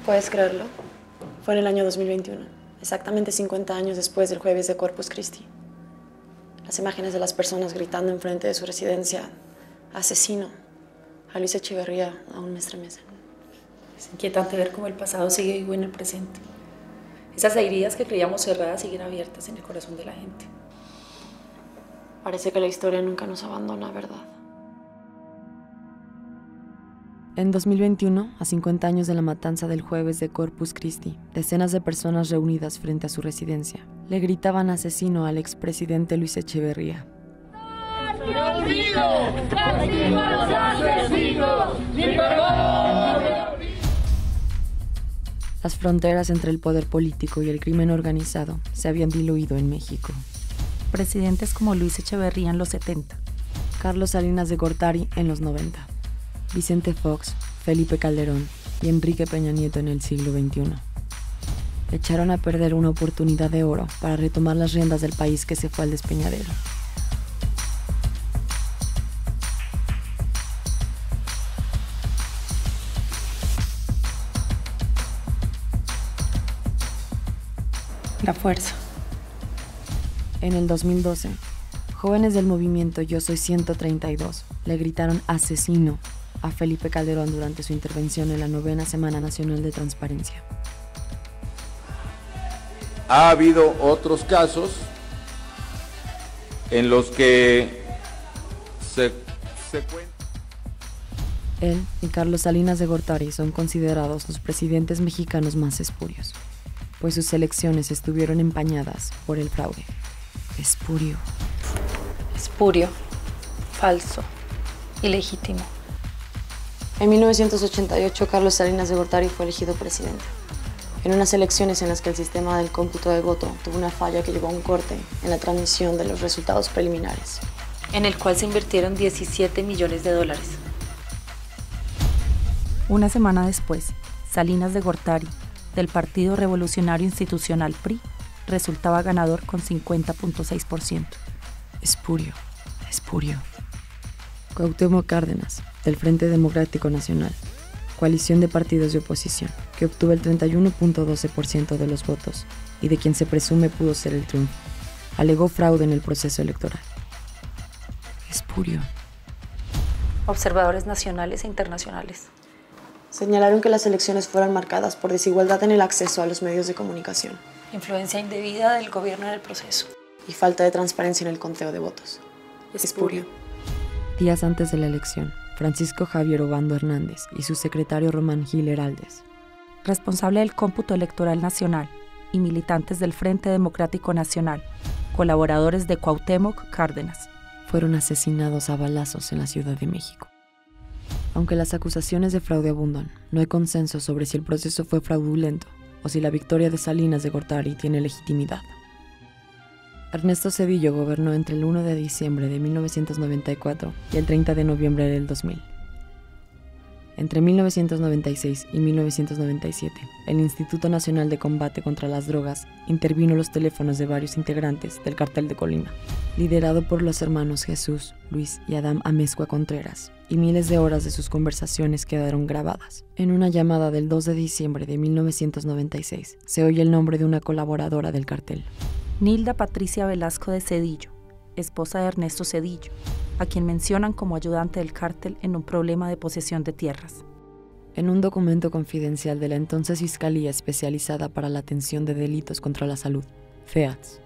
¿Puedes creerlo? Fue en el año 2021, exactamente 50 años después del jueves de Corpus Christi. Las imágenes de las personas gritando enfrente de su residencia, asesino, a Luis Echeverría, aún me estremecen. Es inquietante ver cómo el pasado sigue vivo en el presente. Esas heridas que creíamos cerradas siguen abiertas en el corazón de la gente. Parece que la historia nunca nos abandona, ¿verdad? En 2021, a 50 años de la matanza del jueves de Corpus Christi, decenas de personas reunidas frente a su residencia le gritaban asesino al expresidente Luis Echeverría. Las fronteras entre el poder político y el crimen organizado se habían diluido en México. Presidentes como Luis Echeverría en los 70, Carlos Salinas de Gortari en los 90, Vicente Fox, Felipe Calderón y Enrique Peña Nieto en el siglo XXI. Echaron a perder una oportunidad de oro para retomar las riendas del país que se fue al despeñadero. la fuerza. En el 2012, jóvenes del movimiento Yo Soy 132 le gritaron asesino a Felipe Calderón durante su intervención en la 9ª Semana Nacional de Transparencia. Ha habido otros casos en los que se cuenta. Él y Carlos Salinas de Gortari son considerados los presidentes mexicanos más espurios, pues sus elecciones estuvieron empañadas por el fraude. Espurio. Espurio, falso, ilegítimo. En 1988, Carlos Salinas de Gortari fue elegido presidente. En unas elecciones en las que el sistema del cómputo de voto tuvo una falla que llevó a un corte en la transmisión de los resultados preliminares. En el cual se invirtieron 17 millones de dólares. Una semana después, Salinas de Gortari, del Partido Revolucionario Institucional PRI, resultaba ganador con 50.6%. Espurio, espurio. Cuauhtémoc Cárdenas, del Frente Democrático Nacional, coalición de partidos de oposición, que obtuvo el 31.12% de los votos y de quien se presume pudo ser el triunfo, alegó fraude en el proceso electoral. Espurio. Observadores nacionales e internacionales Señalaron que las elecciones fueron marcadas por desigualdad en el acceso a los medios de comunicación. Influencia indebida del gobierno en el proceso. Y falta de transparencia en el conteo de votos. Espurio. Días antes de la elección, Francisco Javier Obando Hernández y su secretario Román Gil Heraldes, responsable del cómputo electoral nacional, y militantes del Frente Democrático Nacional, colaboradores de Cuauhtémoc Cárdenas, fueron asesinados a balazos en la Ciudad de México. Aunque las acusaciones de fraude abundan, no hay consenso sobre si el proceso fue fraudulento o si la victoria de Salinas de Gortari tiene legitimidad. Ernesto Zedillo gobernó entre el 1 de diciembre de 1994 y el 30 de noviembre del 2000. Entre 1996 y 1997, el Instituto Nacional de Combate contra las Drogas intervino los teléfonos de varios integrantes del Cártel de Colima, liderado por los hermanos Jesús, Luis y Adam Amezcua Contreras, y miles de horas de sus conversaciones quedaron grabadas. En una llamada del 2 de diciembre de 1996, se oye el nombre de una colaboradora del cartel. Nilda Patricia Velasco de Zedillo, esposa de Ernesto Zedillo, a quien mencionan como ayudante del cártel en un problema de posesión de tierras. En un documento confidencial de la entonces Fiscalía Especializada para la Atención de Delitos contra la Salud, FEATS,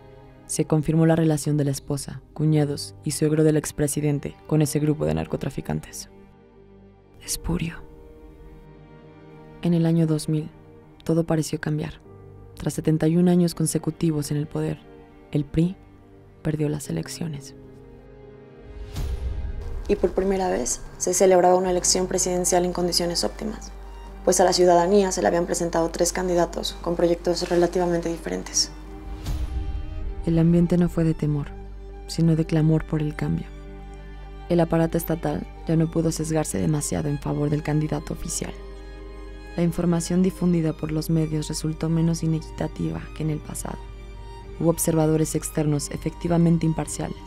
se confirmó la relación de la esposa, cuñados y suegro del expresidente con ese grupo de narcotraficantes. Espurio. En el año 2000, todo pareció cambiar. Tras 71 años consecutivos en el poder, el PRI perdió las elecciones. Y por primera vez se celebraba una elección presidencial en condiciones óptimas, pues a la ciudadanía se le habían presentado 3 candidatos con proyectos relativamente diferentes. El ambiente no fue de temor, sino de clamor por el cambio. El aparato estatal ya no pudo sesgarse demasiado en favor del candidato oficial. La información difundida por los medios resultó menos inequitativa que en el pasado. Hubo observadores externos efectivamente imparciales.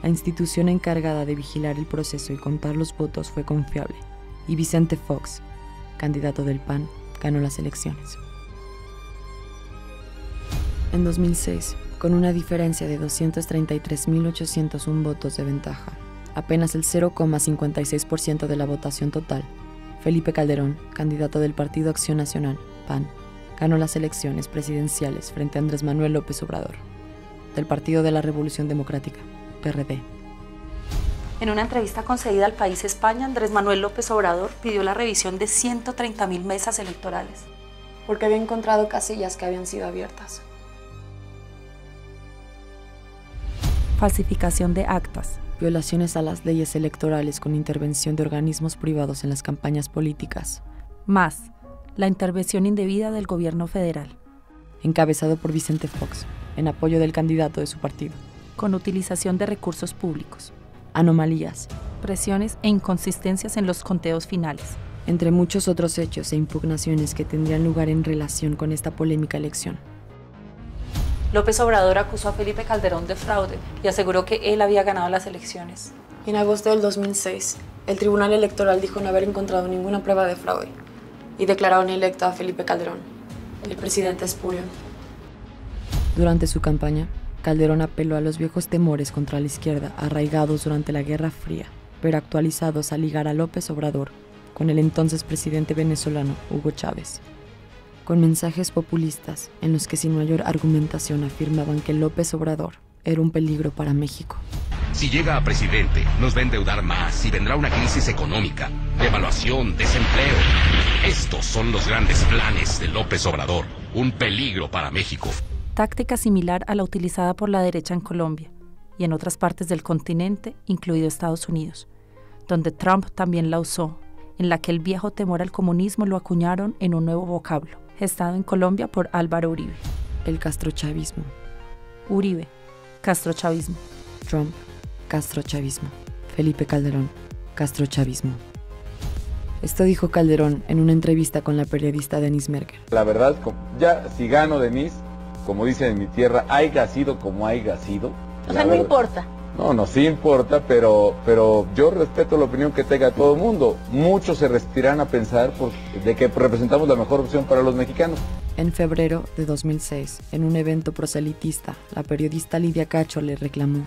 La institución encargada de vigilar el proceso y contar los votos fue confiable, y Vicente Fox, candidato del PAN, ganó las elecciones. En 2006, con una diferencia de 233.801 votos de ventaja, apenas el 0,56% de la votación total, Felipe Calderón, candidato del Partido Acción Nacional, PAN, ganó las elecciones presidenciales frente a Andrés Manuel López Obrador, del Partido de la Revolución Democrática, PRD. En una entrevista concedida al País España, Andrés Manuel López Obrador pidió la revisión de 130.000 mesas electorales. Porque había encontrado casillas que habían sido abiertas. Falsificación de actas. Violaciones a las leyes electorales con intervención de organismos privados en las campañas políticas. Más, la intervención indebida del gobierno federal. Encabezado por Vicente Fox, en apoyo del candidato de su partido. Con utilización de recursos públicos. Anomalías. Presiones e inconsistencias en los conteos finales. Entre muchos otros hechos e impugnaciones que tendrían lugar en relación con esta polémica elección. López Obrador acusó a Felipe Calderón de fraude y aseguró que él había ganado las elecciones. En agosto del 2006, el Tribunal Electoral dijo no haber encontrado ninguna prueba de fraude y declararon electo a Felipe Calderón, el presidente espurio. Durante su campaña, Calderón apeló a los viejos temores contra la izquierda arraigados durante la Guerra Fría, pero actualizados al ligar a López Obrador con el entonces presidente venezolano Hugo Chávez, con mensajes populistas en los que sin mayor argumentación afirmaban que López Obrador era un peligro para México. Si llega a presidente, nos va a endeudar más y vendrá una crisis económica, devaluación, desempleo. Estos son los grandes planes de López Obrador, un peligro para México. Táctica similar a la utilizada por la derecha en Colombia y en otras partes del continente, incluido Estados Unidos, donde Trump también la usó, en la que el viejo temor al comunismo lo acuñaron en un nuevo vocablo, gestado en Colombia por Álvaro Uribe. El castrochavismo. Uribe, castrochavismo. Trump, castrochavismo. Felipe Calderón, castrochavismo. Esto dijo Calderón en una entrevista con la periodista Denise Merker. La verdad, ya si gano Denise, como dicen en mi tierra, haya sido como haya sido. O sea, no importa. No, sí importa, pero yo respeto la opinión que tenga todo el mundo. Muchos se resistirán a pensar de que representamos la mejor opción para los mexicanos. En febrero de 2006, en un evento proselitista, la periodista Lidia Cacho le reclamó.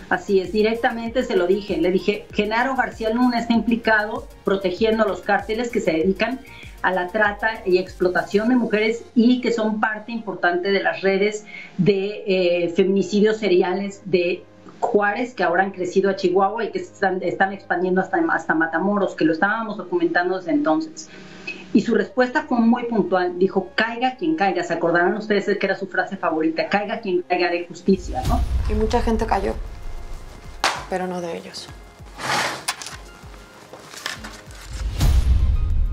Así es, directamente se lo dije. Le dije, Genaro García Luna está implicado protegiendo a los cárteles que se dedican a la trata y explotación de mujeres y que son parte importante de las redes de feminicidios seriales de Juárez, que ahora han crecido a Chihuahua y que están expandiendo hasta Matamoros, que lo estábamos documentando desde entonces. Y su respuesta fue muy puntual, dijo, caiga quien caiga, se acordarán ustedes que era su frase favorita, caiga quien caiga de justicia, ¿no? Y mucha gente cayó, pero no de ellos.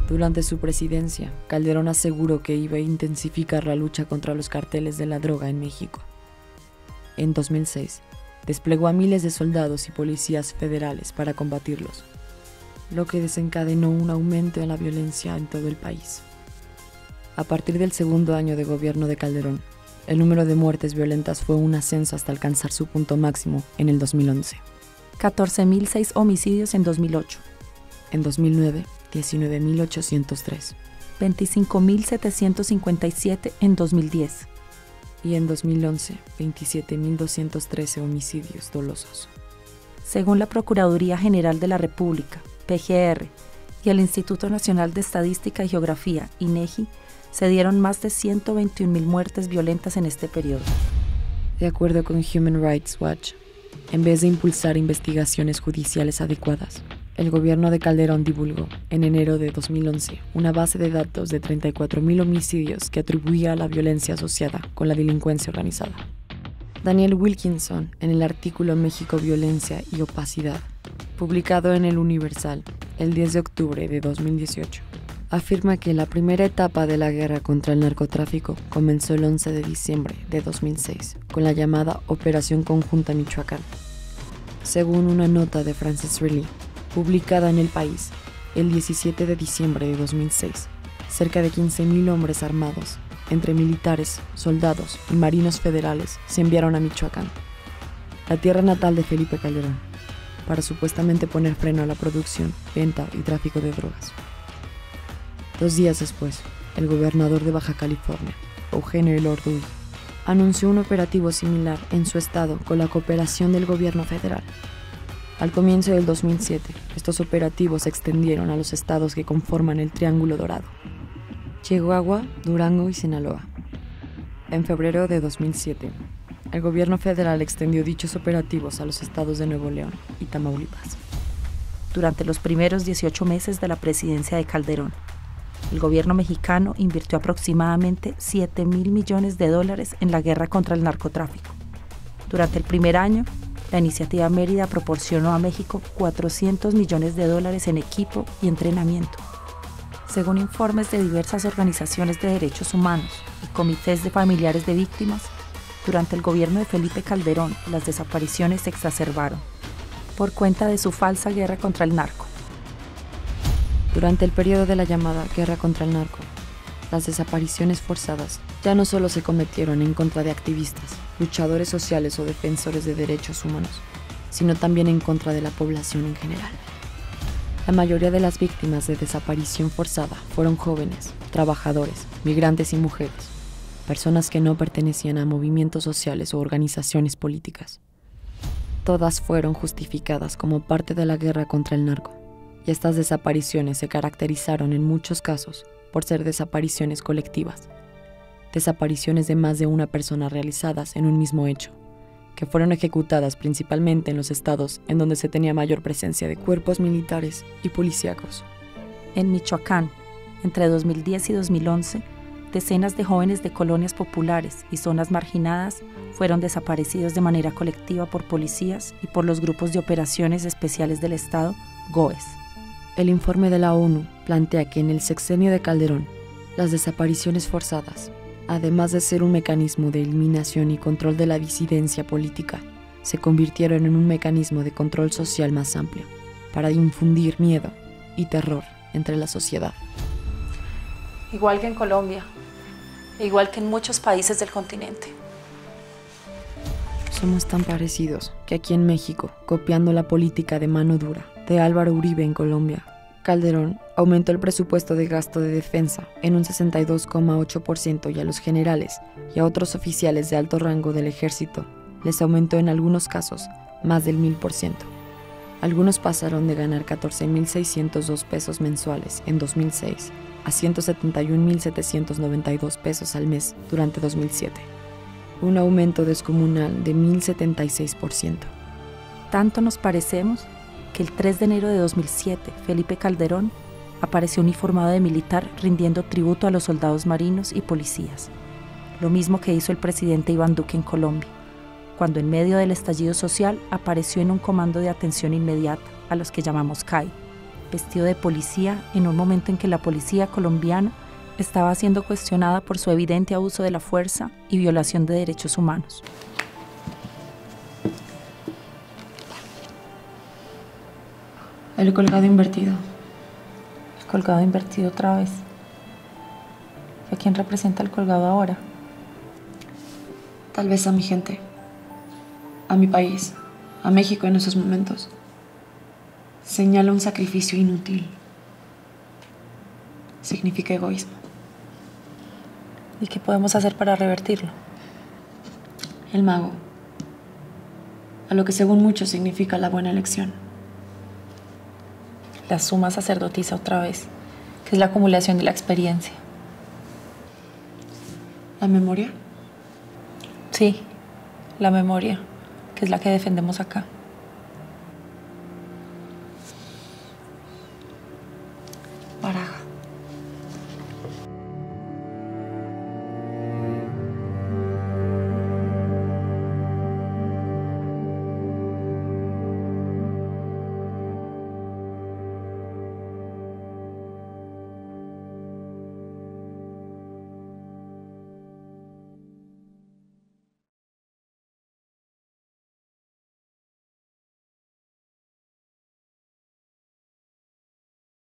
Durante su presidencia, Calderón aseguró que iba a intensificar la lucha contra los carteles de la droga en México. En 2006, desplegó a miles de soldados y policías federales para combatirlos, lo que desencadenó un aumento en la violencia en todo el país. A partir del segundo año de gobierno de Calderón, el número de muertes violentas fue un ascenso hasta alcanzar su punto máximo en el 2011. 14.006 homicidios en 2008. En 2009, 19.803. 25.757 en 2010. Y en 2011, 27.213 homicidios dolosos. Según la Procuraduría General de la República, PGR, y el Instituto Nacional de Estadística y Geografía, INEGI, se dieron más de 121.000 muertes violentas en este periodo. De acuerdo con Human Rights Watch, en vez de impulsar investigaciones judiciales adecuadas, el gobierno de Calderón divulgó, en enero de 2011, una base de datos de 34.000 homicidios que atribuía a la violencia asociada con la delincuencia organizada. Daniel Wilkinson, en el artículo México, Violencia y Opacidad, publicado en El Universal el 10 de octubre de 2018, afirma que la primera etapa de la guerra contra el narcotráfico comenzó el 11 de diciembre de 2006, con la llamada Operación Conjunta Michoacán. Según una nota de Francis Riley, publicada en El País el 17 de diciembre de 2006, cerca de 15.000 hombres armados, entre militares, soldados y marinos federales, se enviaron a Michoacán, la tierra natal de Felipe Calderón, para supuestamente poner freno a la producción, venta y tráfico de drogas. 2 días después, el gobernador de Baja California, Eugenio Elorduy, anunció un operativo similar en su estado con la cooperación del gobierno federal. Al comienzo del 2007, estos operativos se extendieron a los estados que conforman el Triángulo Dorado: Chihuahua, Durango y Sinaloa. En febrero de 2007, el gobierno federal extendió dichos operativos a los estados de Nuevo León y Tamaulipas. Durante los primeros 18 meses de la presidencia de Calderón, el gobierno mexicano invirtió aproximadamente $7.000 millones en la guerra contra el narcotráfico. Durante el primer año, la iniciativa Mérida proporcionó a México $400 millones en equipo y entrenamiento. Según informes de diversas organizaciones de derechos humanos y comités de familiares de víctimas, durante el gobierno de Felipe Calderón, las desapariciones se exacerbaron por cuenta de su falsa guerra contra el narco. Durante el periodo de la llamada guerra contra el narco, las desapariciones forzadas ya no solo se cometieron en contra de activistas, luchadores sociales o defensores de derechos humanos, sino también en contra de la población en general. La mayoría de las víctimas de desaparición forzada fueron jóvenes, trabajadores, migrantes y mujeres, personas que no pertenecían a movimientos sociales o organizaciones políticas. Todas fueron justificadas como parte de la guerra contra el narco, y estas desapariciones se caracterizaron en muchos casos por ser desapariciones colectivas, desapariciones de más de una persona realizadas en un mismo hecho, que fueron ejecutadas principalmente en los estados en donde se tenía mayor presencia de cuerpos militares y policíacos. En Michoacán, entre 2010 y 2011, decenas de jóvenes de colonias populares y zonas marginadas fueron desaparecidos de manera colectiva por policías y por los grupos de operaciones especiales del Estado, GOES. El informe de la ONU plantea que en el sexenio de Calderón, las desapariciones forzadas, además de ser un mecanismo de eliminación y control de la disidencia política, se convirtieron en un mecanismo de control social más amplio, para infundir miedo y terror entre la sociedad. Igual que en Colombia, igual que en muchos países del continente. Somos tan parecidos que aquí en México, copiando la política de mano dura de Álvaro Uribe en Colombia, Calderón aumentó el presupuesto de gasto de defensa en un 62,8% y a los generales y a otros oficiales de alto rango del ejército les aumentó en algunos casos más del 1000%. Algunos pasaron de ganar 14.602 pesos mensuales en 2006 a 171.792 pesos al mes durante 2007. Un aumento descomunal de 1.076%. Tanto nos parecemos que el 3 de enero de 2007, Felipe Calderón apareció uniformado de militar rindiendo tributo a los soldados marinos y policías. Lo mismo que hizo el presidente Iván Duque en Colombia, cuando en medio del estallido social apareció en un comando de atención inmediata, a los que llamamos CAI, vestido de policía en un momento en que la policía colombiana estaba siendo cuestionada por su evidente abuso de la fuerza y violación de derechos humanos. El colgado invertido. El colgado invertido otra vez. ¿A quién representa el colgado ahora? Tal vez a mi gente, a mi país, a México en esos momentos. Señala un sacrificio inútil. Significa egoísmo. ¿Y qué podemos hacer para revertirlo? El mago. A lo que según muchos significa la buena elección. La suma sacerdotisa otra vez, que es la acumulación de la experiencia. ¿La memoria? Sí, la memoria, que es la que defendemos acá.